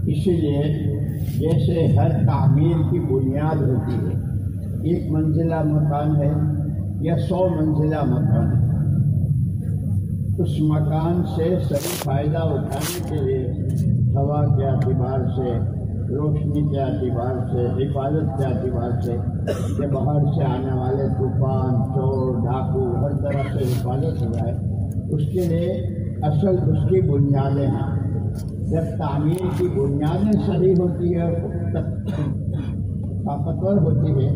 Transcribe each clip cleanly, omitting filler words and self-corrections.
اسی لیے جیسے ہر تعمیر کی بنیاد ہوتی ہے، 1 منزلہ مکان ہے یا 100 منزلہ مکان ہے، اس مکان سے صحیح فائدہ اٹھانے کے لیے ہوا کے اعتبار سے، روشنی کے اعتبار سے، حفاظت کے اعتبار سے کہ باہر سے آنے والے طوفان، چور، ڈاکو ہر طرح سے حفاظت ہو جائے، اس کے لیے اصل اس کی بنیادیں ہیں۔ جب تعمیر کی بنیادیں صحیح ہوتی ہے، طاقتور ہوتی ہے،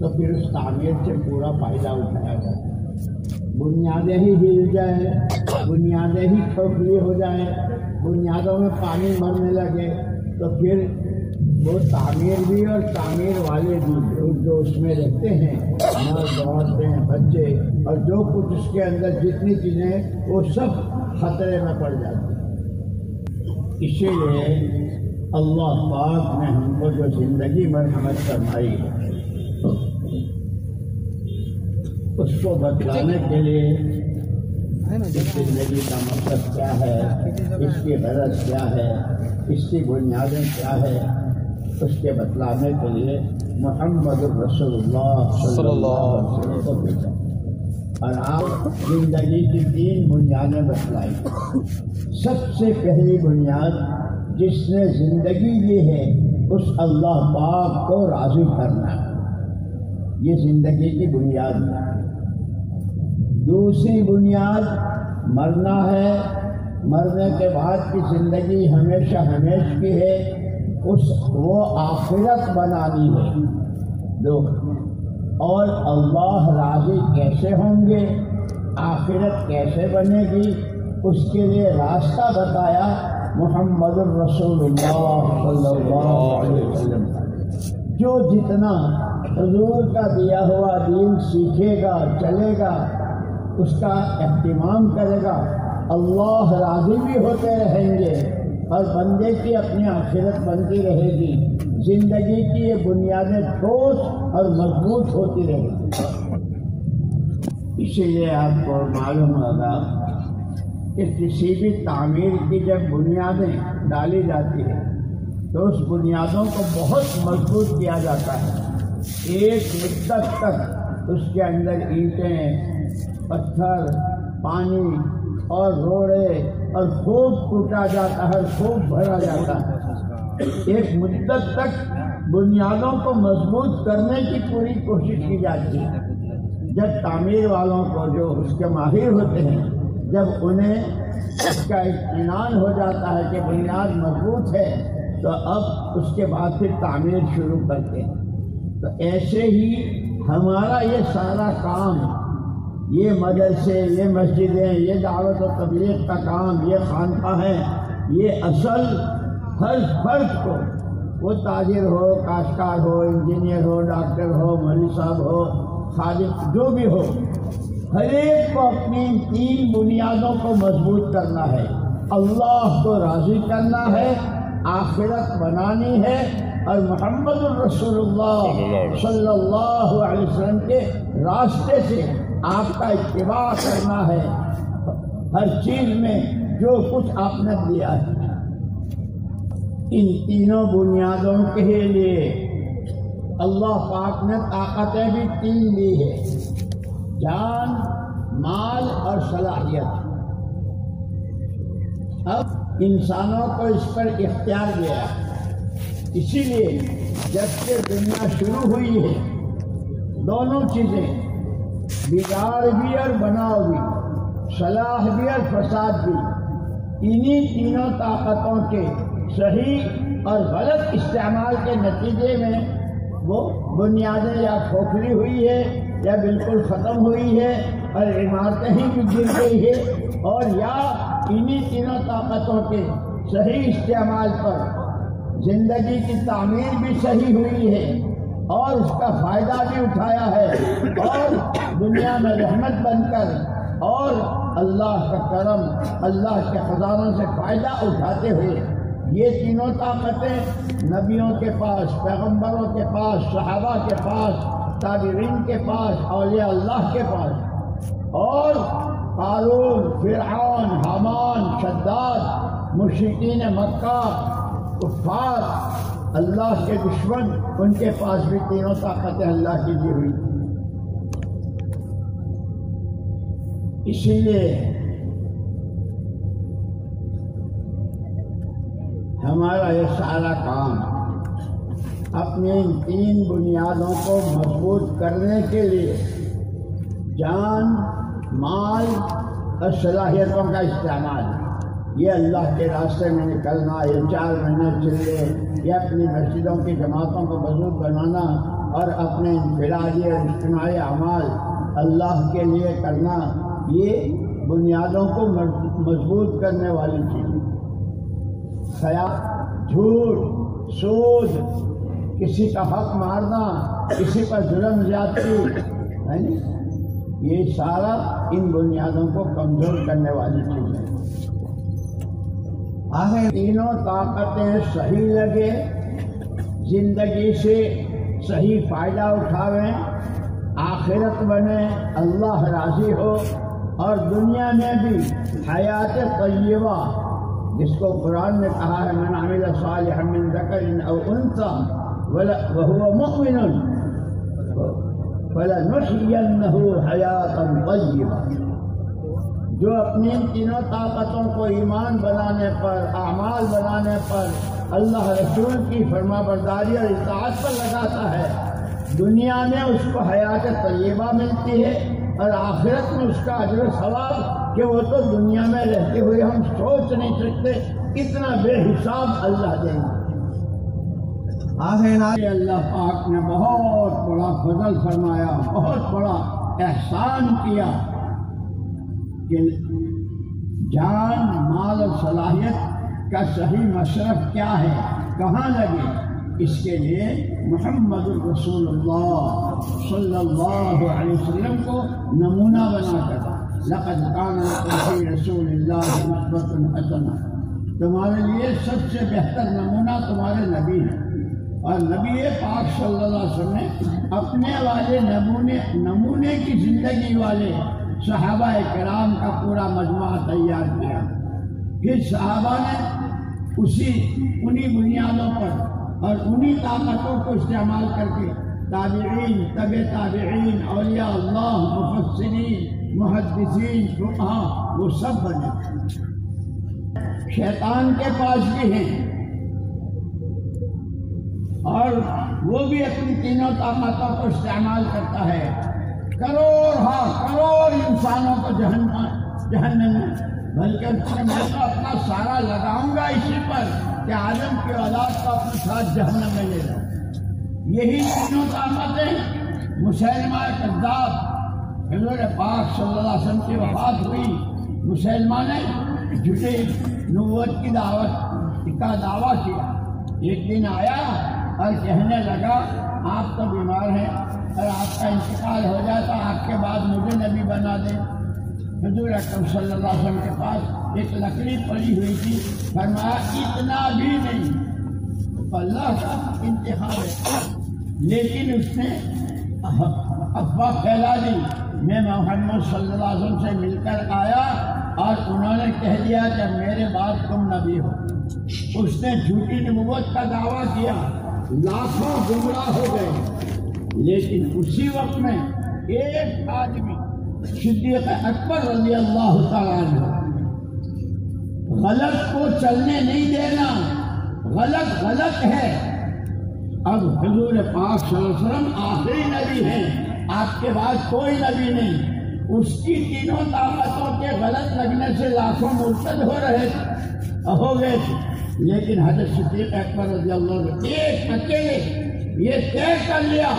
تو پھر اس تعمیر سے پورا فائدہ اٹھایا جاتا ہے۔ بنیادیں ہی ہل جائے، بنیادیں ہی کھوکھلی ہو جائیں، بنیادوں میں پانی مرنے لگے، تو پھر وہ تعمیر بھی اور تعمیر والے بھی جو اس میں رہتے ہیں، مرد، عورتیں، بچے اور جو کچھ اس کے اندر جتنی چیزیں ہیں، وہ سب خطرے میں پڑ جاتی ہیں۔ اسی لیے اللہ پاک نے ہم کو جو زندگی مرحمت فرمائی ہے، اس کو بتلانے کے لیے اس زندگی کا مقصد کیا ہے، اس کی غرض کیا ہے، اس کی بنیادیں کیا ہے، اس کے بتلانے کے لیے محمد رسول اللہ صلی اللہ علیہ وسلم کو بھیجا اور آپ زندگی کی 3 بنیادیں بتلائی۔ سب سے پہلی بنیاد جس نے زندگی دی ہے، اس اللہ پاک کو راضی کرنا ہے، یہ زندگی کی بنیاد ہے۔ دوسری بنیاد مرنا ہے، مرنے کے بعد کی زندگی ہمیشہ ہمیشہ کی ہے، وہ آخرت بنانی ہے۔ اور اللہ راضی کیسے ہوں گے، آخرت کیسے بنے گی، اس کے لیے راستہ بتایا محمد الرسول اللہ صلی اللہ علیہ وسلم۔ جو جتنا حضور کا دیا ہوا دین سیکھے گا، چلے گا، اس کا اہتمام کرے گا، اللہ راضی بھی ہوتے رہیں گے اور بندے کی اپنی آخرت بنتی رہے گی، زندگی کی یہ بنیادیں ٹھوس اور مضبوط ہوتی رہے گی۔ اسی لیے آپ کو معلوم ہوگا کہ کسی بھی تعمیر کی جب بنیادیں ڈالی جاتی ہیں تو اس بنیادوں کو بہت مضبوط کیا جاتا ہے، ایک مدت تک اس کے اندر اینٹیں، پتھر، پانی اور روڑے اور خوب ٹوٹا جاتا ہے، خوب بھرا جاتا ہے، ایک مدت تک بنیادوں کو مضبوط کرنے کی پوری کوشش کی جاتی ہے۔ جب تعمیر والوں کو جو اس کے ماہر ہوتے ہیں، جب انہیں اس کا اطمینان ہو جاتا ہے کہ بنیاد مضبوط ہے، تو اب اس کے بعد پھر تعمیر شروع کرتے ہیں۔ تو ایسے ہی ہمارا یہ سارا کام، یہ مدرسے، یہ مسجدیں، یہ دعوت و تبلیغ کا کام، یہ خانقاہیں، یہ اصل ہر فرد کو، وہ تاجر ہو، کاشتکار ہو، انجینئر ہو، ڈاکٹر ہو، مولوی صاحب ہو، خادم، جو بھی ہو، ہر ایک کو اپنی 3 بنیادوں کو مضبوط کرنا ہے۔ اللہ کو راضی کرنا ہے، آخرت بنانی ہے، اور محمد الرسول اللہ صلی اللہ علیہ وسلم کے راستے سے آپ کا اتباع کرنا ہے، ہر چیز میں جو کچھ آپ نے دیا ہے۔ ان تینوں بنیادوں کے لیے اللہ پاک نے طاقتیں بھی 3 دی ہے، جان، مال اور صلاحیت۔ اب انسانوں کو اس پر اختیار دیا ہے، اسی لیے جب سے دنیا شروع ہوئی ہے، دونوں چیزیں، بگاڑ بھی اور بناؤ بھی، صلاح بھی اور فساد بھی، انہی تینوں طاقتوں کے صحیح اور غلط استعمال کے نتیجے میں وہ بنیادیں یا کھوکھلی ہوئی ہے یا بالکل ختم ہوئی ہے اور عمارتیں ہی بھی گر گئی ہے، اور یا انہی تینوں طاقتوں کے صحیح استعمال پر زندگی کی تعمیر بھی صحیح ہوئی ہے اور اس کا فائدہ بھی اٹھایا ہے، اور دنیا میں رحمت بن کر اور اللہ کا کرم، اللہ کے خزانوں سے فائدہ اٹھاتے ہوئے یہ تینوں طاقتیں نبیوں کے پاس، پیغمبروں کے پاس، صحابہ کے پاس، تابعین کے پاس، اولیاء اللہ کے پاس، اور قارون، فرعون، حامان، شداد، مشرکین مکہ کفار اللہ کے دشمن ان کے پاس بھی تینوں طاقتیں اللہ کی دی ہوئی. اسی لیے ہمارا یہ سارا کام اپنی ان تین بنیادوں کو مضبوط کرنے کے لیے جان، مال اور صلاحیتوں کا استعمال، یہ اللہ کے راستے میں نکلنا، یہ 4 مہینے چلے، یہ اپنی مسجدوں کی جماعتوں کو مضبوط بنانا اور اپنے انفرادی اور اجتماعی اعمال اللہ کے لیے کرنا، یہ بنیادوں کو مضبوط کرنے والی چیز. خیال، جھوٹ، سود، کسی کا حق مارنا، کسی پر ظلم زیادتی، یہ سارا ان بنیادوں کو کمزور کرنے والی چیز ہے. آخر تینوں طاقتیں صحیح لگے، زندگی سے صحیح فائدہ اٹھاویں، آخرت بنے، اللہ راضی ہو، اور دنیا میں بھی حیات طیبہ، جس کو قرآن نے کہا ہے من عمل صالحا من ذکر او انثى وهو مؤمن فلنحيينه حیاتا طیبہ. جو اپنی ان تینوں طاقتوں کو ایمان بنانے پر، اعمال بنانے پر، اللہ رسول کی فرما برداری اور اطاعت پر لگاتا ہے، دنیا میں اس کو حیات طیبہ ملتی ہے، اور آخرت میں اس کا اجر و ثواب کہ وہ تو دنیا میں رہتے ہوئے ہم سوچ نہیں سکتے، اتنا بے حساب اللہ دیں گے. اللہ پاک نے بہت بڑا فضل فرمایا، بہت بڑا احسان کیا کہ جان، مال اور صلاحیت کا صحیح مصرف کیا ہے، کہاں لگے. اس کے لیے محمد الرسول اللہ صلی اللہ علیہ وسلم کو نمونہ بنا کر لقد کان لکم فی رسول اللہ اسوۃ حسنہ، تمہارے لیے سب سے بہتر نمونہ تمہارے نبی ہیں. اور نبی پاک صلی اللہ علیہ وسلم نے اپنے والے نمونے کی زندگی والے صحابہ کرام کا پورا مجموعہ تیار کیا. پھر صحابہ نے انہی بنیادوں پر اور انہی طاقتوں کو استعمال کر کے تابعین، تبع تابعین، اولیاء اللہ، مفسرین، محدثین، فقہاء، وہ سب بنے. شیطان کے پاس بھی ہیں اور وہ بھی اپنی تینوں طاقتوں کو استعمال کرتا ہے. کروڑ انسانوں کو جہنم میں، بلکہ میں تو اپنا سارا لگاؤں گا اسی پر کہ آدم کی اولاد کو اپنے ساتھ جہنم میں لے جاؤ. یہی تینوں طاقتیں مسلمہ کذاب، حضور پاک صلی اللہ علیہ وسلم کی وفات ہوئی، مسلمہ نے جھوٹے نبوت کی دعوت کا دعویٰ کیا. ایک دن آیا اور کہنے لگا آپ تو بیمار ہیں اور آپ کا انتقال ہو جائے تو آپ کے بعد مجھے نبی بنا دیں. حضور اکرم صلی اللہ علیہ وسلم کے پاس ایک لکڑی پڑی ہوئی تھی، فرمایا اتنا بھی نہیں، اللہ کا انتخاب ہے. لیکن اس نے افواہ پھیلا دی. میں محمد صلی اللہ علیہ وسلم سے مل کر آیا اور انہوں نے کہہ دیا کہ میرے بعد تم نبی ہو. اس نے جھوٹی نبوت کا دعویٰ کیا، لاکھوں گمراہ ہو گئے. لیکن اسی وقت میں ایک آدمی صدیق اکبر رضی اللہ تعالیٰ عنہ، غلط کو چلنے نہیں دینا، غلط ہے. اب حضور پاک صلی اللہ علیہ وسلم آخری نبی ہیں، آپ کے بعد کوئی نبی نہیں. اس کی تینوں طاقتوں کے غلط لگنے سے لاکھوں مرتد ہو گئے تھے. لیکن حضرت صدیق اکبر رضی اللہ عنہ ایک اکیلے یہ طے کر لیا،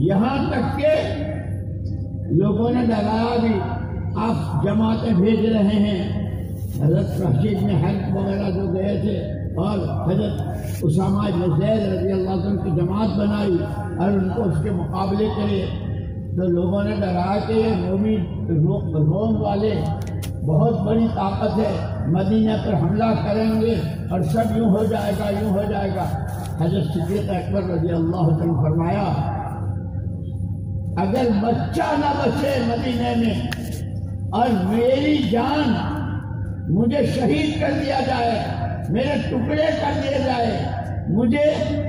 یہاں تک کہ لوگوں نے ڈرایا بھی، آپ جماعتیں بھیج رہے ہیں. حضرت رشید میں حرب وغیرہ جو گئے تھے اور حضرت اسامہ بن زید رضی اللہ عنہ کی جماعت بنائی اور ان کو اس کے مقابلے کرے، تو لوگوں نے ڈرایا کہ یہ روم والے بہت بڑی طاقت ہے، مدینہ پر حملہ کریں گے اور سب یوں ہو جائے گا. حضرت صدیق اکبر رضی اللہ عنہ فرمایا اگر بچہ نہ بچے مدینے میں اور میری جان مجھے شہید کر دیا جائے، میرے ٹکڑے کر دیے جائے، مجھے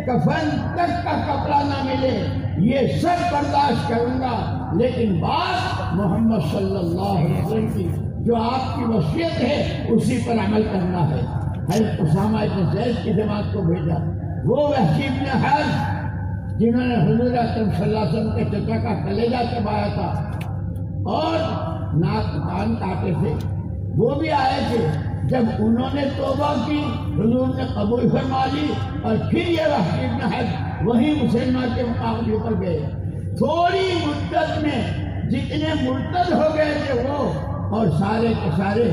کفن تک کا کپڑا نہ ملے، یہ سب برداشت کروں گا، لیکن بات محمد صلی اللہ علیہ وسلم کی جو آپ کی وصیت ہے اسی پر عمل کرنا ہے۔ حضرت اسامہ بن زید کی جماعت کو بھیجا، وہ وحشی بن حرب جنہوں نے حضور اکرم صلی اللہ علیہ وسلم کے چچا کا کلیجہ چبایا تھا اور ناک کان کاٹے تھے، وہ بھی آئے تھے۔ جب انہوں نے توبہ کی حضور نے قبول فرما لی، اور پھر یہ وحشی بن حرب وہی مسلمان کے مقابلے پر گئے۔ تھوڑی مدت میں جتنے مرتد ہو گئے تھے وہ، اور سارے کے سارے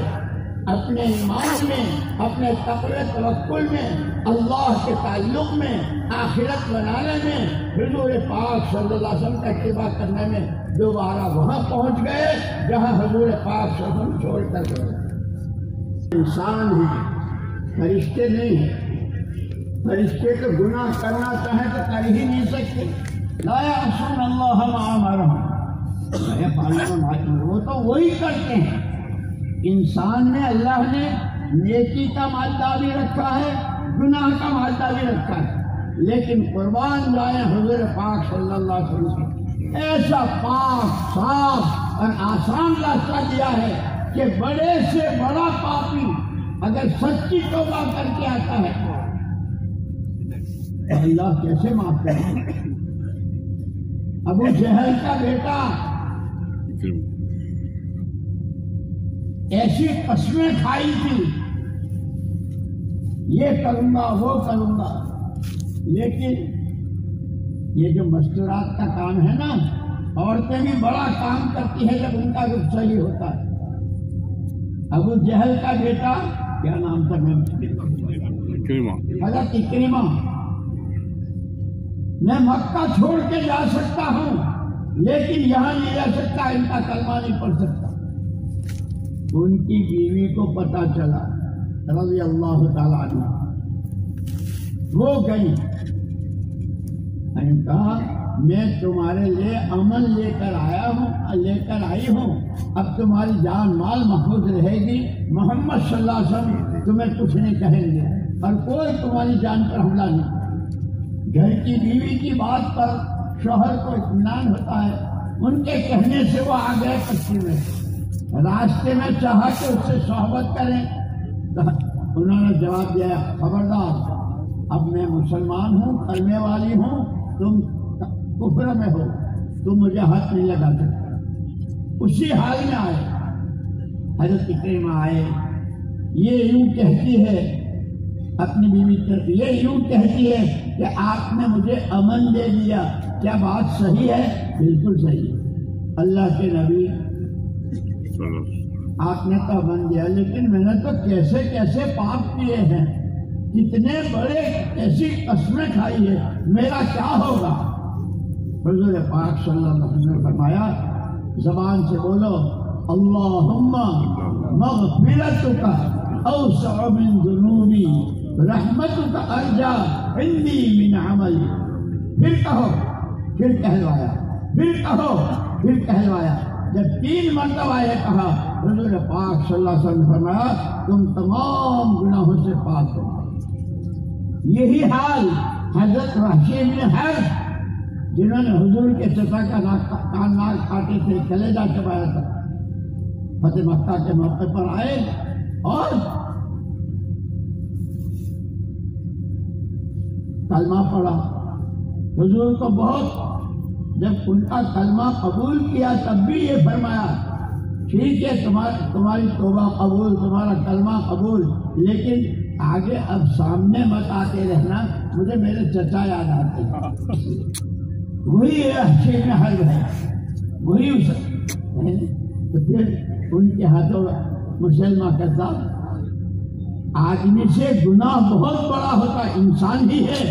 اپنے ایمان میں، اپنے تقوی توکل میں، اللہ کے تعلق میں، آخرت بنانے میں، حضور پاک صلی اللہ علیہ وسلم کا اتباع کرنے میں دوبارہ وہاں پہنچ گئے جہاں حضور پاک صلی اللہ علیہ وسلم چھوڑ کر گئے۔ انسان ہیں، فرشتے نہیں ہیں۔ فرشتے تو گناہ کرنا چاہیں تو کر ہی نہیں سکتے۔ لا یعصون اللہ ما امرهم، وہ تو وہی کرتے ہیں۔ انسان میں اللہ نے نیکی کا مادہ بھی رکھا ہے، گناہ کا مادہ بھی رکھا ہے، لیکن قربان جائیں حضور پاک صلی اللہ علیہ وسلم ایسا پاک صاف اور آسان راستہ دیا ہے کہ بڑے سے بڑا پاپی اگر سچی توبہ کر کے آتا ہے تو اللہ کیسے معاف کرے گا۔ ابو جہل کا بیٹا ایسی قسمیں کھائی تھی، یہ کروں گا وہ کروں گا، لیکن یہ جو مستورات کا کام ہے نا، عورتیں بھی بڑا کام کرتی ہے جب ان کا رخ صحیح ہوتا ہے۔ ابو جہل کا بیٹا کیا نام تھا، حضرت اکرمہ، میں مکہ چھوڑ کے جا سکتا ہوں لیکن یہاں نہیں رہ سکتا، ان کا کلمہ نہیں پڑھ سکتا۔ ان کی بیوی کو پتا چلا رضی اللہ تعالیٰ عنہ، وہ گئی، کہا میں تمہارے لیے امن لے کر آئی ہوں، اب تمہاری جان مال محفوظ رہے گی، محمد صلی اللہ علیہ وسلم تمہیں کچھ نہیں کہیں گے اور کوئی تمہاری جان پر حملہ نہیں۔ گھر کی بیوی کی بات پر شوہر کو اطمینان ہوتا ہے، ان کے کہنے سے وہ آ گئے کشتی میں، راستے میں چاہا کہ اس سے صحبت کریں، انہوں نے جواب دیا خبردار، اب میں مسلمان ہوں، کلمے والی ہوں، تم کفر میں ہو، تم مجھے ہاتھ نہیں لگا سکتے۔ اسی حال میں آئے حضرت اکرمہ آئے، یہ یوں کہتی ہے اپنی بیوی سے، یہ یوں کہتی ہے کہ آپ نے مجھے امن دے دیا، کیا بات صحیح ہے؟ بالکل صحیح، اللہ کے نبی آپ نے تو امن دیا، لیکن میں نے تو کیسے کیسے پاپ کیے ہیں، کتنے بڑے ایسی قسمیں کھائی ہے، میرا کیا ہوگا؟ حضور پاک صلی اللہ علیہ وسلم نے فرمایا زبان سے بولو اللہم مغفرتک اوسع من ذنوبی رحمتک ارجا عندی من عملی، پھر کہو، پھر کہلوایا، پھر کہو، پھر کہلوایا، جب 3 مرتبہ یہ کہا حضور پاک صلی اللہ علیہ وسلم نے فرمایا تم تمام گناہوں سے پاک ہو۔ یہی حال حضرت وحشی بن حرب جنہوں نے حضور کے چچا کا کان ناک کاٹے تھے، کلیجہ چبایا تھا، فتح مکہ کے موقع پر آئے اور کلمہ پڑھا۔ حضور کو بہت، جب ان کا کلمہ قبول کیا تب بھی یہ فرمایا ٹھیک ہے تمہاری توبہ قبول، تمہارا کلمہ قبول، لیکن آگے اب سامنے مت آتے رہنا، مجھے میرے چچا یاد آتے ہیں۔ وہی وحشی بن حرب ہے، وہی تو پھر ان کے ہاتھوں مسلمہ کرتا آدمی سے گناہ بہت بڑا ہوتا، انسان ہی ہے،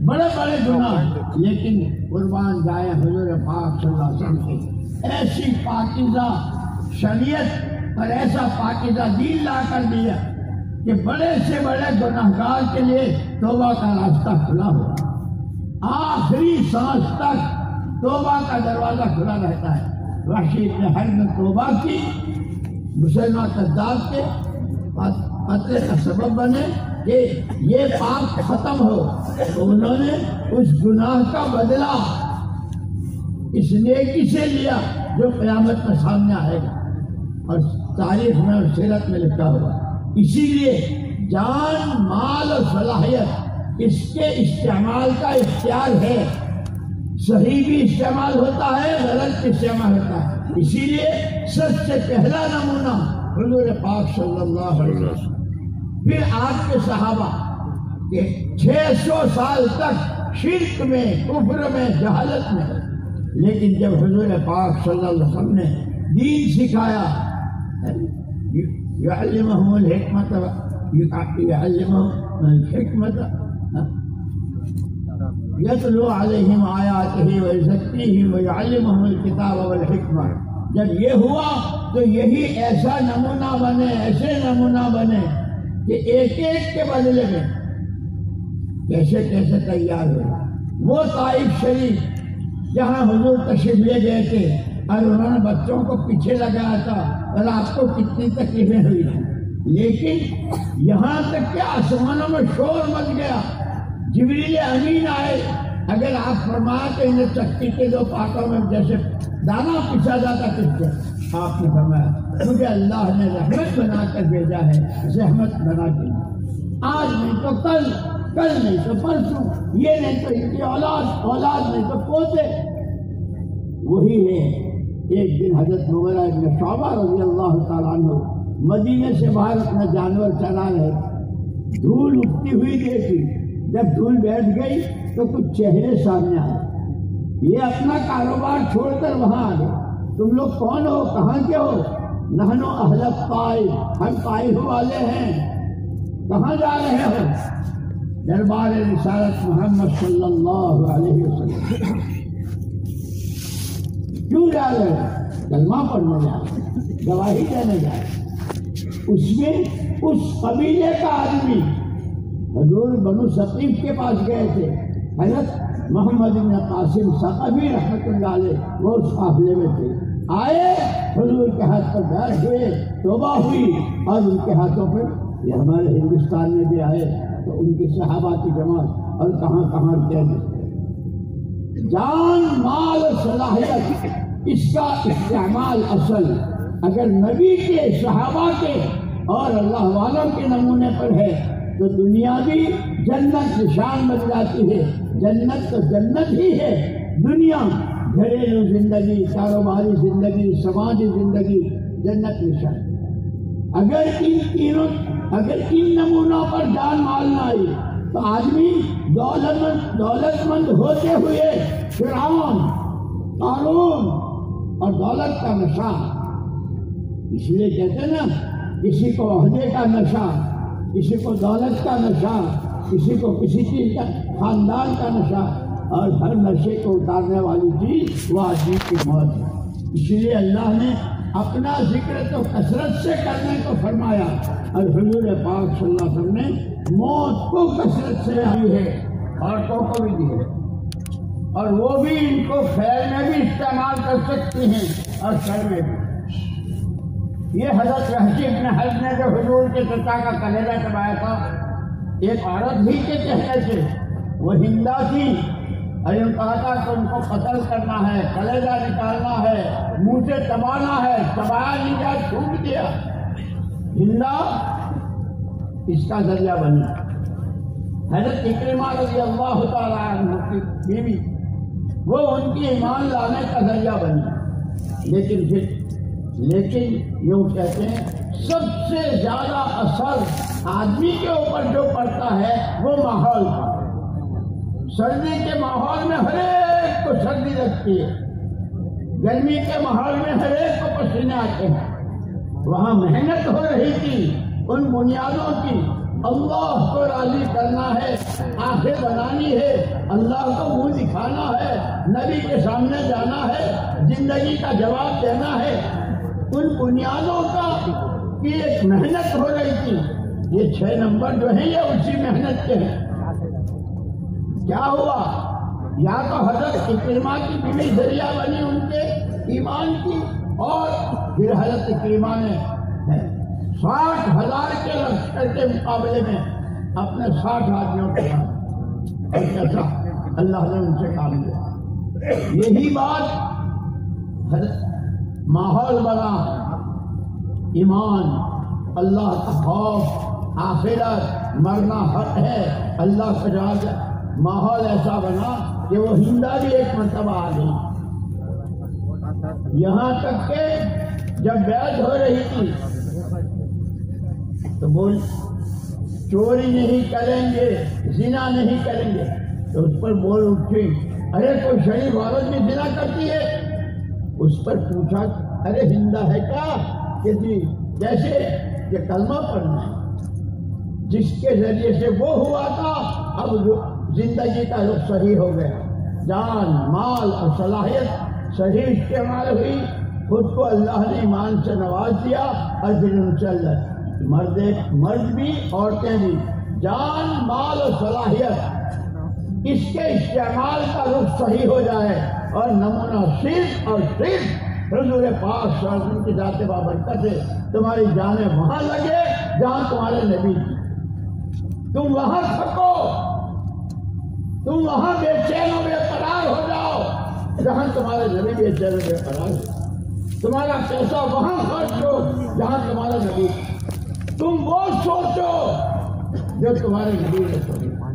بڑے بڑے گناہ، لیکن قربان جائے حضور پاک صلی اللہ علیہ وسلم کی ایسی پاکیزہ شریعت اور ایسا پاکیزہ دین لا کر دیا کہ بڑے سے بڑے گناہگار کے لیے توبہ کا راستہ کھلا ہوا، آخری سانس تک توبہ کا دروازہ کھلا رہتا ہے۔ وحشی بن حرب نے توبہ کی، مسلمان کذاب کے قتل کا سبب بنے کہ یہ پاپ ختم ہو، تو انہوں نے اس گناہ کا بدلہ اس نیکی سے لیا جو قیامت میں سامنے آئے گا اور تاریخ میں اور سیرت میں لکھا ہوا۔ اسی لیے جان، مال اور صلاحیت اس کے استعمال کا اختیار ہے، صحیح بھی استعمال ہوتا ہے، غلط بھی استعمال ہوتا ہے۔ اسی لیے سب سے پہلا نمونہ حضور پاک صلی اللہ علیہ وسلم، پھر آپ کے صحابہ کہ 600 سال تک شرک میں، کفر میں، جہالت میں، لیکن جب حضور پاک صلی اللہ علیہ وسلم نے دین سکھایا، يعلمهم الحکمت یتلو علیہم آیاتہ ویزکیہم ویعلمهم الکتاب والحکمہ، جب یہ ہوا تو یہی ایسا نمونہ بنے، ایسے نمونہ بنے کہ ایک ایک کے بدلے میں کیسے کیسے تیار ہوئے۔ وہ طائف شریف جہاں حضور تشریف لے گئے تھے اور انہوں نے بچوں کو پیچھے لگایا تھا اور آپ کو کتنی تکلیفیں ہوئی تھیں، لیکن یہاں تک کہ آسمانوں میں شور مچ گیا، جبریل امین آئے، اگر آپ فرمایا تو انہیں چکی کے دو پاکوں میں جیسے دانا پچھا جاتا کس سے، آپ نے فرمایا مجھے اللہ نے رحمت بنا کر بھیجا ہے، زحمت بنا کے، آج نہیں تو کل، کل نہیں تو پرسوں، یہ نہیں تو ان کی اولاد، اولاد نہیں تو پوتے۔ وہی ہے ایک دن حضرت مغیرہ بن شعبہ رضی اللہ تعالیٰ عنہ مدینے سے باہر اپنا جانور چلا رہے، دھول اٹھتی ہوئی دیکھی، جب دھول بیٹھ گئی تو کچھ چہرے سامنے آئے، یہ اپنا کاروبار چھوڑ کر وہاں آ گئے، تم لوگ کون ہو، کہاں کے ہو؟ نحن اہل الطائف، ہم طائف والے ہیں، کہاں جا رہے ہو؟ دربار رسالت محمد صلی اللہ علیہ وسلم۔ کیوں جا رہے ہیں؟ کلمہ پڑھنے جا رہے ہیں، گواہی دینے جا رہے ہیں۔ اس میں اس قبیلے کا آدمی حضور بنو ثقیف کے پاس گئے تھے، حضرت محمد بن قاسم ثقفی رحمۃ اللہ علیہ وہ اس قافلے میں تھے، آئے حضور کے ہاتھ پر بیٹھ ہوئے، توبہ ہوئی، اور ان کے ہاتھوں پر یہ ہمارے ہندوستان میں بھی آئے تو ان کے صحابہ کی جماعت اور کہاں کہاں کہتے جان، مال، صلاحیت، اس کا استعمال اصل اگر نبی کے، صحابہ کے اور اللہ والوں کے نمونے پر ہے تو دنیا بھی جنت نشان بن جاتی ہے۔ جنت تو جنت ہی ہے، دنیا گھریلو زندگی، کاروباری زندگی، سماجی زندگی، جنت نشان۔ اگر ان نمونوں پر جان مال نہ آئی تو آدمی دولت مند ہوتے ہوئے فرعون، قارون اور دولت کا نشہ، اس لیے کہتے ہیں نا کسی کو عہدے کا نشہ، کسی کو دولت کا نشہ، کسی کو کسی چیز کا، خاندان کا نشہ، اور ہر نشے کو اتارنے والی چیز وہ آدمی کی موت ہے۔ اس لیے اللہ نے اپنا ذکر تو کثرت سے کرنے کو فرمایا اور حضور پاک صلی اللہ علیہ وسلم نے موت کو کثرت سے آئی ہے، عورتوں کو بھی دی ہے، اور وہ بھی ان کو خیر میں بھی استعمال کر سکتی ہیں اور شر میں بھی۔ یہ حضرت وحشی بن حرب نے جو حضور کے چچا کا کلیجہ چبایا تھا، ایک عورت ہی کے کہنے سے، وہ ہندا تھی، اور یہ کہا تھا کہ ان کو قتل کرنا ہے، کلیجہ نکالنا ہے، منہ سے چبانا ہے، چبایا نہیں گیا، چھوٹ دیا۔ ہندا اس کا ذریعہ بنی۔ حضرت اکرمہ رضی اللہ تعالیٰ عنہ کی بیوی، وہ ان کی ایمان لانے کا ذریعہ بنی۔ لیکن یوں کہتے ہیں سب سے زیادہ اثر آدمی کے اوپر جو پڑتا ہے وہ ماحول کا۔ سردی کے ماحول میں ہر ایک کو سردی لگتی ہے، گرمی کے ماحول میں ہر ایک کو پسینے آتے ہیں۔ وہاں محنت ہو رہی تھی ان بنیادوں کی، اللہ کو راضی کرنا ہے، آنکھیں بنانی ہے، اللہ کو منہ دکھانا ہے، نبی کے سامنے جانا ہے، زندگی کا جواب دینا ہے، ان بنیادوں کا کی ایک محنت ہو رہی تھی۔ یہ 6 نمبر جو ہیں یہ اسی محنت کے ہیں۔ کیا ہوا؟ یا تو حضرت اکرمہ کی بیوی ذریعہ بنی ان کے ایمان کی، اور پھر حضرت اکرمہ نے 60,000 کے لشکر کے مقابلے میں اپنے 60 آدمیوں کے ساتھ، اور کیسا اللہ نے ان سے کام لیا۔ یہی بات ماحول بنا، ایمان، اللہ کا خوف، آخرت، مرنا حق ہے، اللہ کا جواب، ماحول ایسا بنا کہ وہ ہندا بھی ایک مرتبہ آ گئی۔ یہاں تک کہ جب بیعت ہو رہی تھی تو بول چوری نہیں کریں گے، زنا نہیں کریں گے، تو اس پر بول اٹھی، ارے کوئی شریف عورت بھی زنا کرتی ہے؟ اس پر پوچھا، ارے ہندا ہے کیا؟ کہ جی، کیسے؟ کہ کلمہ پڑھنا ہے، جس کے ذریعے سے وہ ہوا تھا اب زندگی کا رخ صحیح ہو گیا، جان، مال اور صلاحیت صحیح استعمال ہوئی، خود کو اللہ نے ایمان سے نواز دیا، اور پھر ان سے اللہ مرد بھی عورتیں بھی، جان، مال اور صلاحیت اس کے استعمال کا رخ صحیح ہو جائے، اور نمونہ صرف اور صرف حضور پاک صلی اللہ علیہ وسلم کی ذات بابرکت ہے، تمہاری جانیں وہاں لگے جہاں تمہارے نبی کی، تم وہاں تھکو، تم وہاں بے چین و بے قرار ہو جاؤ جہاں تمہارے نبی بے چین و بے قرار ہو، تمہارا پیسہ وہاں خرچ ہو جہاں تمہارا نبی، تم وہ سوچو جو تمہارے نبی نے سوچا۔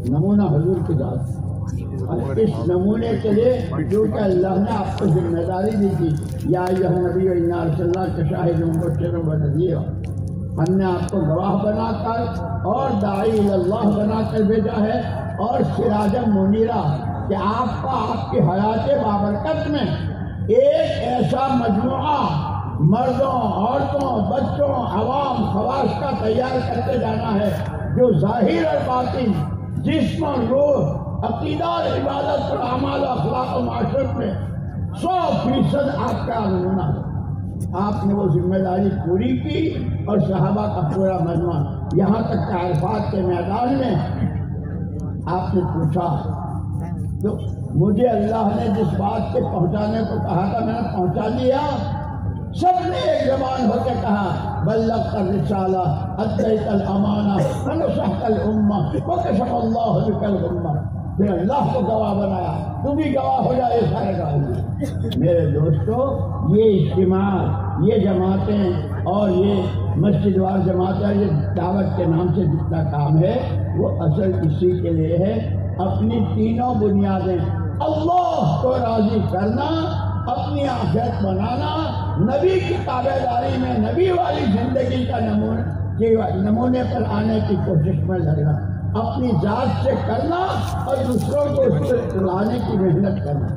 نمونہ حضور کی ذات، اور اس نمونے کے لیے جو کہ اللہ نے آپ کو ذمہ داری دی تھی، یا ایھا نبی انا ارسلناک شاہدا ومبشرا ونذیرا، ہم نے آپ کو گواہ بنا کر اور داعی اللہ بنا کر بھیجا ہے، اور سراجا منیرا، کہ آپ کا آپ کی حیات بابرکت میں ایک ایسا مجموعہ مردوں، عورتوں، بچوں، عوام، خواص کا تیار کرتے جانا ہے، جو ظاہر اور باطن، جسم اور روح، عقیدہ اور عبادت اور اعمال و اخلاق و معاشرت میں 100% آپ کا نمونہ ہے۔ آپ نے وہ ذمہ داری پوری کی، اور صحابہ کا پورا مجمع، یہاں تک کہ عرفات کے میدان میں آپ نے پوچھا، تو مجھے اللہ نے جس بات کے پہنچانے کو کہا تھا میں نے پہنچا دیا۔ سب نے ایک زبان ہو کے کہا، بلغت الرسالہ، ادیت الامانہ، ونصحت الامہ، وکشف اللہ بک الغمہ۔ پھر اللہ کو گواہ بنایا، تو بھی گواہ ہو جائے سارے گواہ۔ میرے دوستو، یہ اجتماع، یہ جماعتیں اور یہ مسجد وار جماعتیں، یہ دعوت کے نام سے جتنا کام ہے وہ اصل اسی کے لیے ہے، اپنی تینوں بنیادیں، اللہ کو راضی کرنا، اپنی آخرت بنانا، نبی کی تابع داری میں نبی والی زندگی کا نمونے پر آنے کی کوشش میں لگنا، اپنی ذات سے کرنا اور دوسروں کو اس سے لانے کی محنت کرنا۔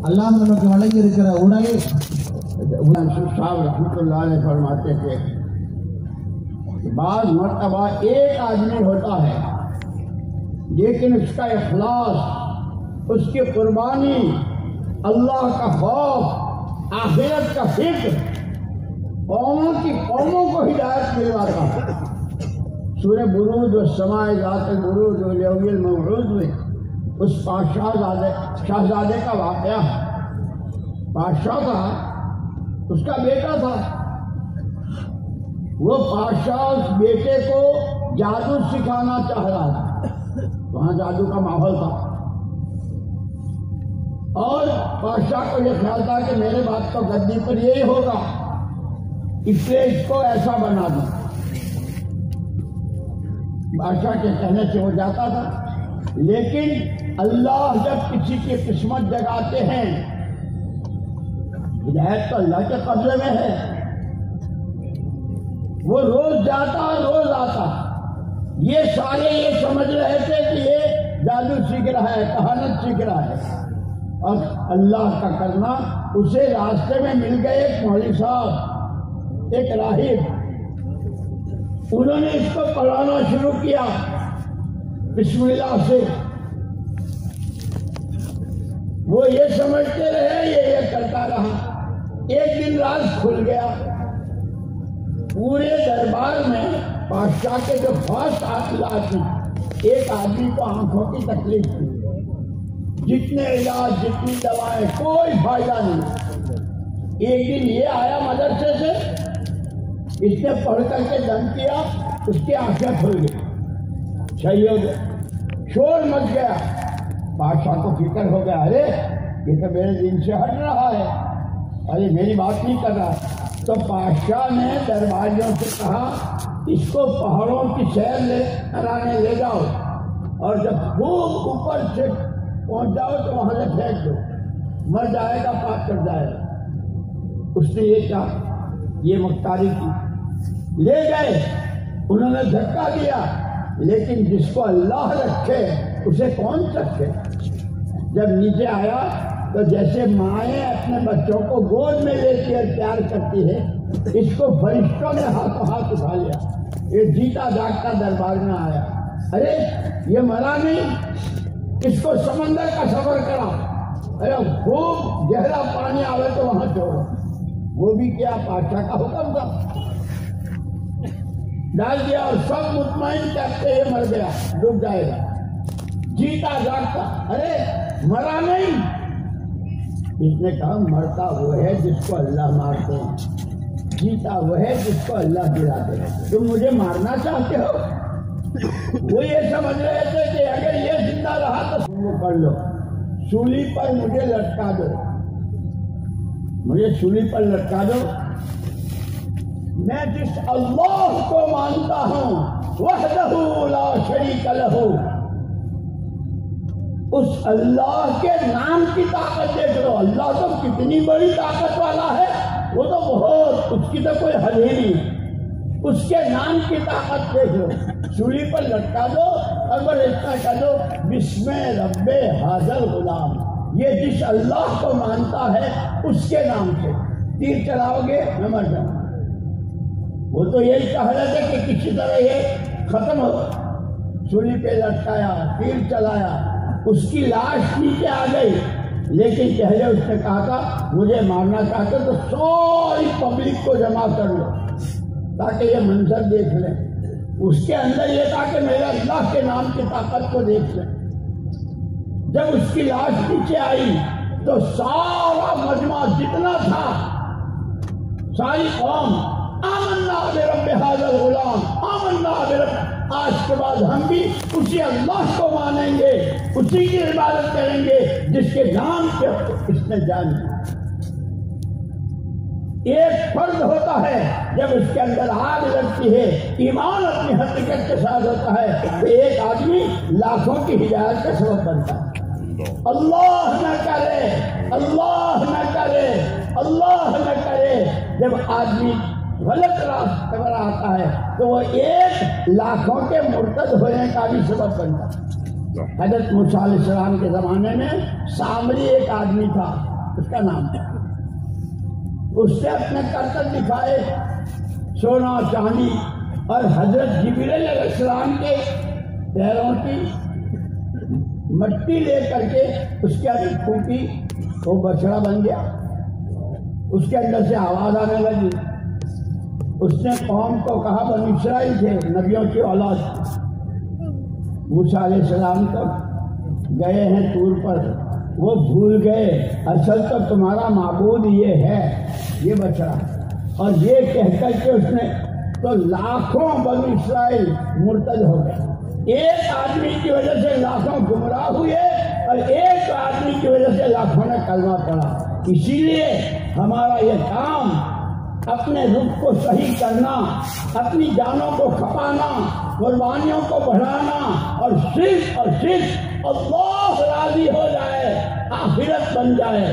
اللہ நமக்கு வழங்கி இருக்கிற உணவு صاحب رحمۃ اللہ علیہ فرماتے تھے کہ بعض مرتبہ ایک آدمی ہوتا ہے لیکن اس کا اخلاص، اس کی قربانی، اللہ کا خوف، آخرت کا فکر قوموں کو ہدایت دلواتا ہے۔ سورہ بروج والسماء ذات البروج والیوم الموعود میں اس شہزادے کا واقعہ ہے۔ بادشاہ تھا، اس کا بیٹا تھا، وہ بادشاہ اس بیٹے کو جادو سکھانا چاہ رہا تھا، وہاں جادو کا ماحول تھا، اور بادشاہ کو یہ خیال تھا کہ میرے باپ تو گدی پر یہی ہوگا، اس لیے اس کو ایسا بنا دوں۔ بادشاہ کے کہنے سے ہو جاتا تھا، لیکن اللہ جب کسی کی قسمت جگاتے ہیں، ہدایت تو اللہ کے قبضے میں ہے، وہ روز جاتا روز آتا۔ یہ سارے یہ سمجھ رہے تھے کہ یہ جادو سیکھ رہا ہے، کہانت سیکھ رہا ہے، اور اللہ کا کرنا، اسے راستے میں مل گئے ایک مولوی صاحب، ایک راہب، انہوں نے اس کو پڑھانا شروع کیا بسم اللہ سے۔ وہ یہ سمجھتے رہے، یہ کرتا رہا۔ ایک دن راز کھل گیا، پورے دربار میں بادشاہ کے جو خاص عاقلات ہیں، ایک آدمی کو آنکھوں کی تکلیف تھی، جتنے علاج، جتنی دوائیں، کوئی فائدہ نہیں۔ ایک دن یہ آیا مدرسے سے، اس نے پڑھ کر کے دم کیا، اس کی آنکھیں کھل گئی، صحیح ہو گیا، شور مچ گیا۔ بادشاہ کو فکر ہو گیا، ارے یہ تو میرے دین سے ہٹ رہا ہے، ارے میری بات نہیں کر رہا۔ تو بادشاہ نے درباریوں سے کہا اس کو پہاڑوں کی سیر کرانے لے جاؤ، اور جب خوب اوپر سے پہنچ جاؤ تو وہاں سے پھینک دو، مر جائے گا، پاک کر جائے گا۔ اس نے یہ کہا، یہ مختاری کی، لے گئے، انہوں نے دھکا دیا، لیکن جس کو اللہ رکھے اسے کون رکھے؟ جب نیچے آیا تو جیسے مائیں اپنے بچوں کو گود میں لیتی ہے، پیار کرتی ہے، اس کو فرشتوں نے ہاتھوں ہاتھ اٹھا لیا۔ یہ جیتا جاگتا دربار میں آیا، ارے یہ مرا نہیں، اس کو سمندر کا سفر کرا، ارے خوب گہرا پانی آوے تو وہاں چھوڑو۔ وہ بھی کیا، بادشاہ کا حکم تھا، ڈال دیا، اور سب مطمئن کرتے یہ مر گیا، ڈوب جائے گا۔ جیتا جاگتا، ارے مرا نہیں۔ اس نے کہا مرتا وہ ہے جس کو اللہ مارتے ہیں، جیتا وہ ہے جس کو اللہ گراتے ہیں۔ تم مجھے مارنا چاہتے ہو؟ وہ یہ سمجھ رہے تھے کہ اگر یہ زندہ رہا تو تم وہ کر لو، سولی پر مجھے لٹکا دو، مجھے سولی پر لٹکا دو۔ میں جس اللہ کو مانتا ہوں وحدہ لا شریک لہ، اس اللہ کے نام کی طاقت دیکھ لو۔ اللہ تو کتنی بڑی طاقت والا ہے، وہ تو بہت، اس کی تو کوئی حد ہی نہیں، اس کے نام کی طاقت دیکھ لو، سولی پر لٹکا دو، اگر اتنا کہہ دو بسم رب حاضر غلام، یہ جس اللہ کو مانتا ہے اس کے نام سے تیر چلاؤ گے میں مر جاؤں۔ وہ تو یہی چاہ رہے تھے کہ کسی طرح یہ ختم ہو، سولی پہ لٹکایا، تیر چلایا، اس کی لاش نیچے آ گئی، لیکن پہلے اس نے کہا تھا مجھے مارنا چاہتے تو ساری پبلک کو جمع کر لو تاکہ یہ منظر دیکھ لیں۔ اس کے اندر یہ تھا کہ میرے اللہ کے نام کی طاقت کو دیکھ لیں۔ جب اس کی لاش نیچے آئی تو سارا مجمع جتنا تھا، ساری قوم آمنا برب ھذا الغلام، آمنا برب، آج کے بعد ہم بھی اسی اللہ کو مانیں گے، اسی کی عبادت کریں گے جس کے نام سے اس نے جان دی۔ ایک فرد ہوتا ہے جب اس کے اندر آگ لگتی ہے، ایمان اپنی حقیقت کے ساتھ ہوتا ہے، تو ایک آدمی لاکھوں کی ہدایت کا سبب بنتا ہے۔ اللہ نہ کرے، اللہ نہ کرے، اللہ نہ کرے، جب آدمی غلط راستے پر آتا ہے تو وہ ایک لاکھوں کے مرتد ہونے کا بھی سبب بنتا ہے۔ حضرت موسیٰ علیہ السلام کے زمانے میں سامری ایک آدمی تھا، اس کا نام تھا، اس نے اپنے کرتب دکھائے، سونا چاندی، اور حضرت جبریل علیہ السلام کے پیروں کی مٹی لے کر کے اس کے اندر پھونکی، وہ بچڑا بن گیا، اس کے اندر سے آواز آنے لگی۔ اس نے قوم کو کہا، بنی اسرائیل تھے، نبیوں کی اولاد، موسیٰ علیہ السلام کو گئے ہیں طور پر، وہ بھول گئے اصل تو تمہارا معبود یہ ہے، یہ بچڑا، اور یہ کہہ کر کے اس نے تو لاکھوں بنی اسرائیل مرتد ہو گئے۔ ایک آدمی کی وجہ سے لاکھوں گمراہ ہوئے، اور ایک آدمی کی وجہ سے لاکھوں نے کلمہ پڑھا۔ اسی لیے ہمارا یہ کام اپنے رخ کو صحیح کرنا، اپنی جانوں کو کھپانا، قربانیوں کو بڑھانا، اور صرف اللہ راضی ہو جائے، آخرت بن جائے۔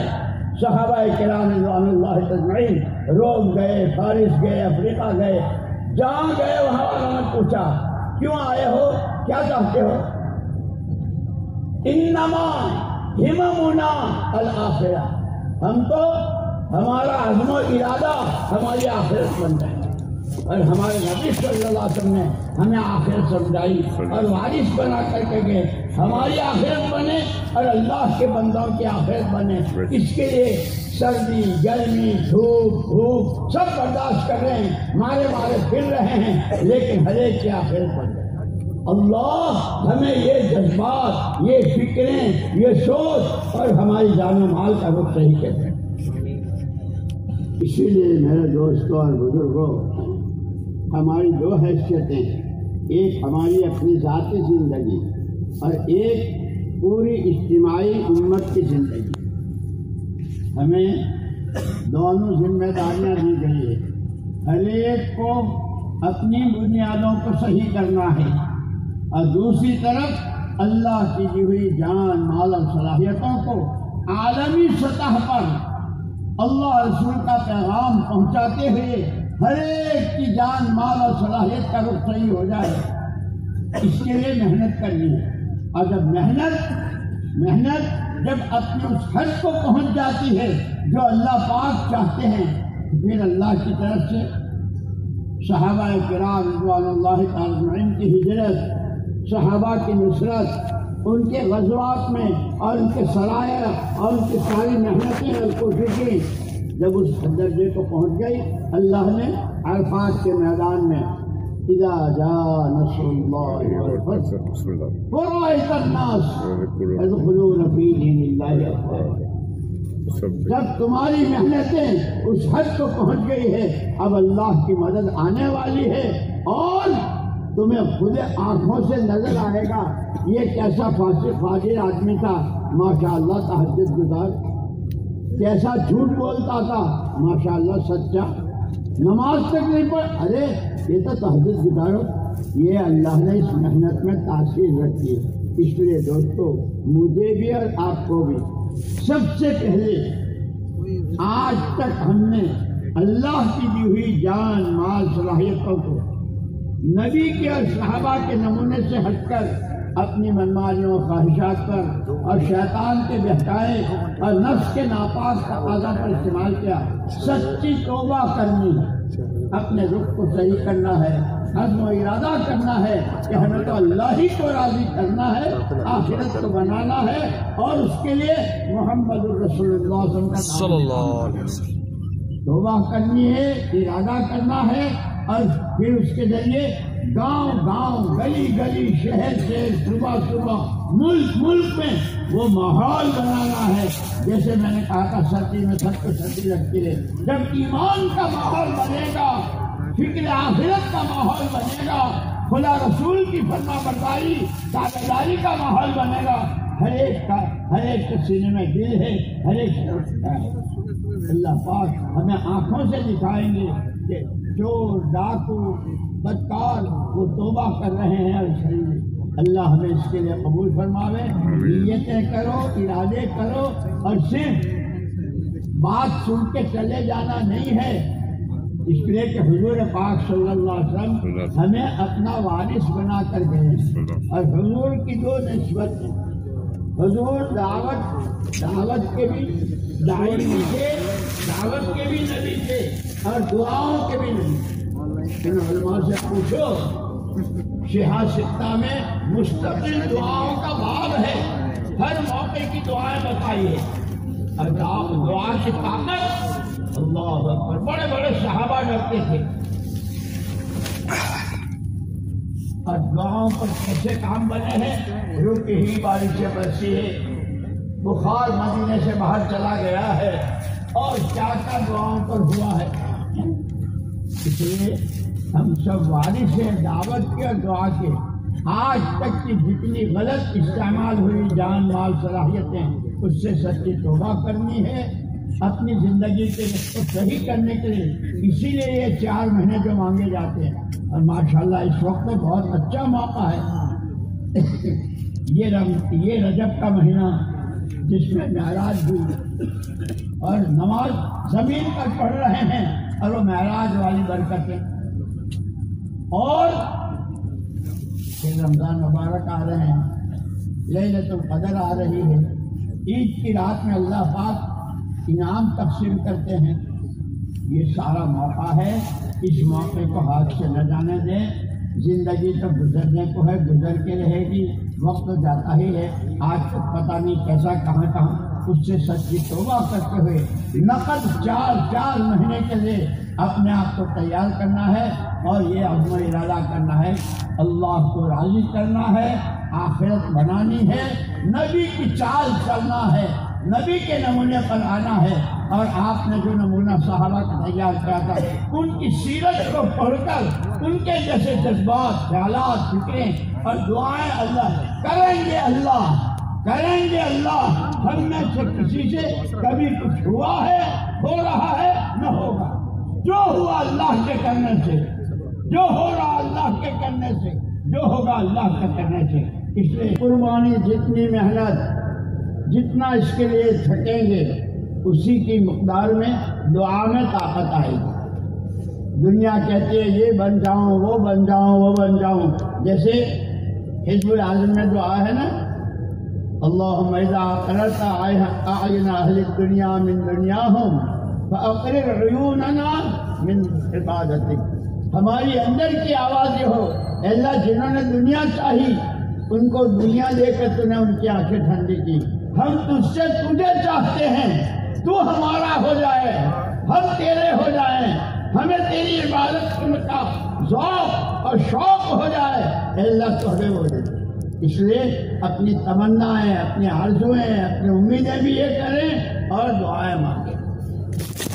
صحابہ کرام رضوان اللہ اجمعین روم گئے، فارس گئے، افریقہ گئے، جہاں گئے وہاں والوں نے پوچھا کیوں آئے ہو، کیا چاہتے ہو؟ انما ہممنا الآخرہ، ہم تو ہمارا عزم و ارادہ ہماری آخرت بن جائے، اور ہمارے نبی صلی اللہ علیہ وسلم نے ہمیں آخرت سمجھائی اور وارث بنا کر کے گئے، ہماری آخرت بنے اور اللہ کے بندوں کی آخرت بنے۔ اس کے لیے سردی، گرمی، دھوپ، بھوک سب برداشت کر رہے ہیں، مارے پھر رہے ہیں، لیکن ہر ایک کی آخرت بن جائے۔ اللہ ہمیں یہ جذبات، یہ فکریں، یہ سوچ اور ہماری جان و مال کا رخ صحیح کہتے ہیں۔ اسی لیے میرے دوستوں اور بزرگوں، ہماری دو حیثیتیں ہیں، ایک ہماری اپنی ذاتی زندگی اور ایک پوری اجتماعی امت کی زندگی۔ ہمیں دونوں ذمہ داریاں دی گئی ہے، ہر ایک کو اپنی بنیادوں کو صحیح کرنا ہے اور دوسری طرف اللہ کی دی ہوئی جان مال اور صلاحیتوں کو عالمی سطح پر اللہ رسول کا پیغام پہنچاتے ہوئے ہر ایک کی جان مال اور صلاحیت کا رخ صحیح ہو جائے، اس کے لیے محنت کرنی ہے۔ اور جب محنت جب اپنے اس حد کو پہنچ جاتی ہے جو اللہ پاک چاہتے ہیں، پھر اللہ کی طرف سے صحابہ کرام رضوان اللہ تعالی اجمعین کی ہجرت، صحابہ کی نصرت، ان کے غزوات میں اور ان کے سرائے اور ان کی ساری محنتیں اور کوششیں جب اس درجے کو پہنچ گئی، اللہ نے عرفات کے میدان میں اذا جاء نصر اللہ والفتح ورأيت الناس يدخلون في دين الله افواجا، جب تمہاری محنتیں اس حد کو پہنچ گئی ہے، اب اللہ کی مدد آنے والی ہے اور تمہیں خود آنکھوں سے نظر آئے گا یہ کیسا فاسق فاجر آدمی تھا، ماشاءاللہ تہجد گزار، کیسا جھوٹ بولتا تھا، ماشاءاللہ سچا، نماز تک نہیں پڑھ، ارے یہ تو تہجد گزارو۔ یہ اللہ نے اس محنت میں تاثیر رکھی ہے۔ اس لیے دوستو، مجھے بھی اور آپ کو بھی سب سے پہلے آج تک ہم نے اللہ کی دی ہوئی جان مال صلاحیتوں کو نبی کے اور صحابہ کے نمونے سے ہٹ کر اپنی منمانیوں خواہشات پر اور شیطان کے بہکائے اور نفس کے ناپاک تقاضا پر استعمال کیا۔ سچی توبہ کرنی ہے، اپنے رخ کو صحیح کرنا ہے، عزم و ارادہ کرنا ہے کہ ہمیں تو اللہ ہی کو راضی کرنا ہے، آخرت کو بنانا ہے اور اس کے لیے محمد الرسول اللہ صلی اللہ علیہ وسلم توبہ کرنی ہے، ارادہ کرنا ہے اور پھر اس کے ذریعے گاؤں گاؤں، گلی گلی، شہر شہر، صبح صبح، ملک ملک میں وہ ماحول بنانا ہے۔ جیسے میں نے کہا تھا سردی میں سب کو سردی لگتی ہے، جب ایمان کا ماحول بنے گا، فکر آخرت کا ماحول بنے گا، خدا رسول کی فرما برداری تابعداری کا ماحول بنے گا، ہر ایک کے سینے میں دل ہے، ہر ایک سوچتا ہے۔ اللہ پاک ہمیں آنکھوں سے دکھائیں گے کہ چور ڈاکو بدکار وہ توبہ کر رہے ہیں اور شریف، اللہ ہمیں اس کے لیے قبول فرماوے۔ نیتیں کرو، ارادے کرو اور صرف بات سن کے چلے جانا نہیں ہے، اس لیے کہ حضور پاک صلی اللہ علیہ وسلم ہمیں اپنا وارث بنا کر گئے اور حضور کی دو نسبت ہیں۔ حضور دعوت کے بھی داعی تھے، دعوت کے بھی نبی تھے اور دعاؤں کے بھی نبی تھے۔ ان علماء سے پوچھو، شیعہ ستہ میں مستقل دعاؤں کا باب ہے، ہر موقع کی دعائیں بتائیے اور دعا کی طاقت، اللہ اکبر، بڑے بڑے صحابہ ڈرتے تھے اور دعاؤں پر کیسے کام بنے ہیں۔ رکی ہی بارش سے برسی ہے، بخار مدینے سے باہر چلا گیا ہے اور کیا کیا دعاؤں پر ہوا ہے۔ اس لیے ہم سب وارث ہیں دعوت کے اور دعا کے۔ آج تک کی جتنی غلط استعمال ہوئی جان مال صلاحیتیں، اس سے سچی توبہ کرنی ہے، اپنی زندگی کے کو صحیح کرنے کے لیے۔ اسی لیے یہ 4 مہینے جو مانگے جاتے ہیں اور ماشاءاللہ اس وقت تو بہت اچھا موقع ہے۔ یہ رجب کا مہینہ جس میں معراج ہوئی اور نماز زمین پر پڑھ رہے ہیں اور وہ معراج والی برکتیں، اور پھر رمضان مبارک آ رہے ہیں، لیلۃ القدر آ رہی ہے، عید کی رات میں اللہ پاک انعام تقسیم کرتے ہیں۔ یہ سارا موقع ہے، اس موقع کو ہاتھ سے نہ جانے دیں۔ زندگی تو گزرنے کو ہے، گزر کے رہے گی، وقت تو جاتا ہی ہے۔ آج تک پتہ نہیں کیسا کہاں، اس سے سچی توبہ کرتے ہوئے نقد 4 مہینے کے لیے اپنے آپ کو تیار کرنا ہے اور یہ عزم و ارادہ کرنا ہے، اللہ کو راضی کرنا ہے، آخرت بنانی ہے، نبی کی چال چلنا ہے، نبی کے نمونے پر آنا ہے اور آپ نے جو نمونہ صحابہ کا تیار کیا تھا ان کی سیرت کو پڑھ کر ان کے جیسے جذبات، خیالات، فکریں اور دعائیں اللہ کریں گے اللہ ہم میں سے کسی سے کبھی کچھ ہوا ہے، ہو رہا ہے، نہ ہوگا۔ جو ہوا اللہ کے کرنے سے، جو ہو رہا اللہ کے کرنے سے، جو ہوگا اللہ کے کرنے سے۔ اس لیے قربانی، جتنی محنت، جتنا اس کے لیے تھکیں گے اسی کی مقدار میں دعا میں طاقت آئے گی۔ دنیا کہتی ہے یہ بن جاؤں، وہ بن جاؤں، وہ بن جاؤں، جیسے حزب العظم میں دعا ہے نا، اللہم اذا اقررت اعین اہل الدنیا من دنیاہم فاقرر عیوننا من عبادتک۔ ہماری اندر کی آواز یہ ہو، اے اللہ جنہوں نے دنیا چاہی ان کو دنیا دے کر تو نے ان کی آنکھیں ٹھنڈی کی، ہم تجھ سے تجھے چاہتے ہیں، تو ہمارا ہو جائے، ہم تیرے ہو جائیں، ہمیں تیری عبادت کا ذوق اور شوق ہو جائے، اے اللہ تو ہمیں وہ دے۔ اس لیے اپنی تمنائیں، اپنی آرزویں، اپنی امیدیں بھی یہ کریں اور دعائیں مانگیں۔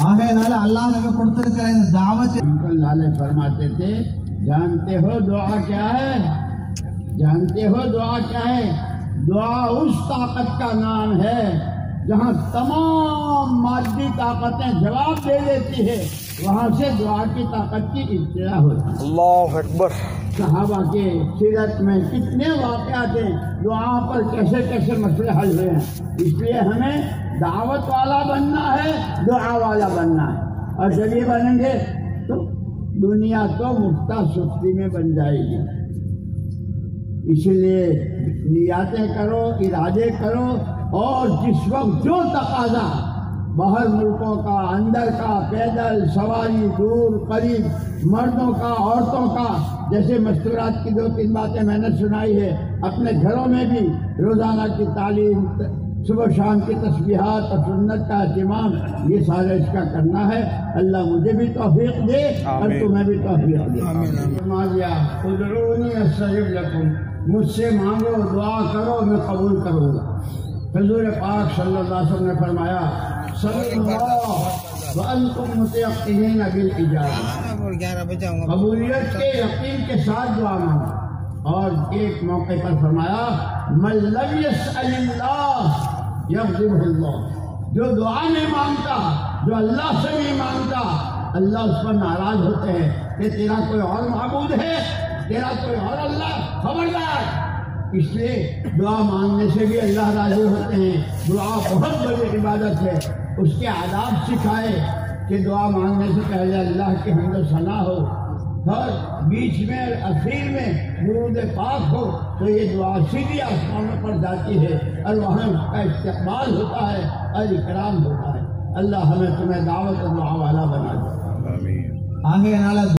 ஆகையினால அல்லாஹ் நமக்கு கொடுத்திருக்கிற இந்த தாவத் اللہ علیہ فرماتے تھے، جانتے ہو دعا کیا ہے؟ جانتے ہو دعا کیا ہے؟ دعا اس طاقت کا نام ہے جہاں تمام مادی طاقتیں جواب دے دیتی ہے، وہاں سے دعا کی طاقت کی ابتدا ہوتی ہے۔ اللہ اکبر۔ صحابہ کے سیرت میں کتنے واقعات ہیں، دعا پر کیسے کیسے مسئلے حل ہوئے ہیں۔ اس لیے ہمیں دعوت والا بننا ہے، دعا والا بننا ہے، اور جب یہ بنیں گے تو دنیا تو مفتہ سستی میں بن جائے گی۔ اسی لیے نیاتیں کرو، ارادے کرو، اور جس وقت جو تقاضا باہر ملکوں کا، اندر کا، پیدل سواری، دور قریب، مردوں کا، عورتوں کا، جیسے مستورات کی 2-3 باتیں میں نے سنائی ہے، اپنے گھروں میں بھی روزانہ کی تعلیم، صبح شام کی تسبیحات اور سنت کا اہتمام، یہ سارا اس کا کرنا ہے۔ اللہ مجھے بھی توفیق دے اور تمہیں بھی توفیق دے۔ فرما دیا ادعونی استجب لکم، مجھ سے مانگو، دعا کرو، میں قبول کروں گا۔ حضور پاک صلی اللہ علیہ وسلم نے فرمایا صلی اللہ وانتم متیقنین بالاجابہ، قبولیت کے یقین کے ساتھ دعا مانگو۔ اور ایک موقع پر فرمایا من لم یسأل اللہ یغضبہ اللہ، جو دعا نہیں مانگتا، جو اللہ سے نہیں مانگتا، اللہ اس پر ناراض ہوتے ہیں کہ تیرا کوئی اور معبود ہے، تیرا کوئی اور اللہ، خبردار۔ اس لیے دعا مانگنے سے بھی اللہ راضی ہوتے ہیں۔ دعا بہت بڑی عبادت ہے، اس کے آداب سکھائے کہ دعا مانگنے سے پہلے اللہ کی حمد و ثنا ہو، اور بیچ میں اخیر میں درود پاک ہو، تو یہ دعا سیدھی آسمانوں پر جاتی ہے اور وہاں اس کا استقبال ہوتا ہے اور اکرام ہوتا ہے۔ اللہ ہمیں تمہیں دعوت و دعا والا بنا دے۔ ஆகையினால